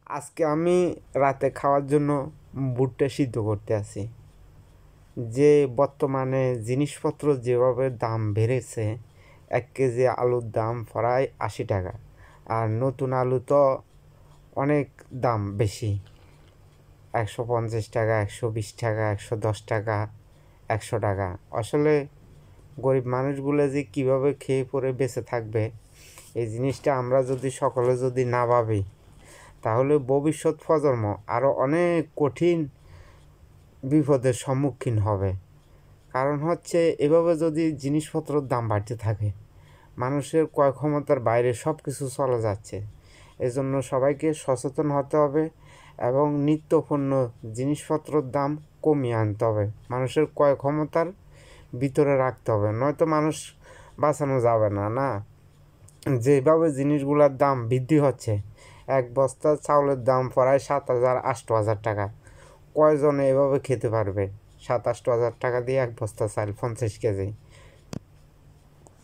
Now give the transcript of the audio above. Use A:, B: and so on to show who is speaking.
A: আজকে আমি রাতে খাওয়ার জন্য ভুট্টা সিদ্ধ করতে আছি। যে বর্তমানে জিনিসপত্র যেভাবে দাম বেড়েছে, 1 কেজি আলুর দাম প্রায় 80 টাকা। আর নতুন আলু তো অনেক দাম বেশি, 150 টাকা, 120 টাকা, 110 টাকা, 100 টাকা। আসলে গরিব মানুষগুলো যে কীভাবে খেয়ে পরে বেঁচে থাকবে, এই জিনিসটা আমরা যদি সকলে যদি না ভাবি, তাহলে ভবিষ্যৎ প্রজন্ম আরও অনেক কঠিন বিপদের সম্মুখীন হবে। কারণ হচ্ছে, এভাবে যদি জিনিসপত্রের দাম বাড়তে থাকে, মানুষের ক্রয় ক্ষমতার বাইরে সব কিছু চলে যাচ্ছে। এজন্য সবাইকে সচেতন হতে হবে এবং নিত্যপণ্য জিনিসপত্রের দাম কমিয়ে আনতে হবে, মানুষের ক্রয় ক্ষমতার ভিতরে রাখতে হবে, নয়তো মানুষ বাঁচানো যাবে না। না, যেভাবে জিনিসগুলোর দাম বৃদ্ধি হচ্ছে, এক বস্তা চাউলের দাম প্রায় 7,000-8,000 টাকা। কয়জনে এভাবে খেতে পারবে? 7-8 হাজার টাকা দিয়ে এক বস্তা চাল, 50 কেজি।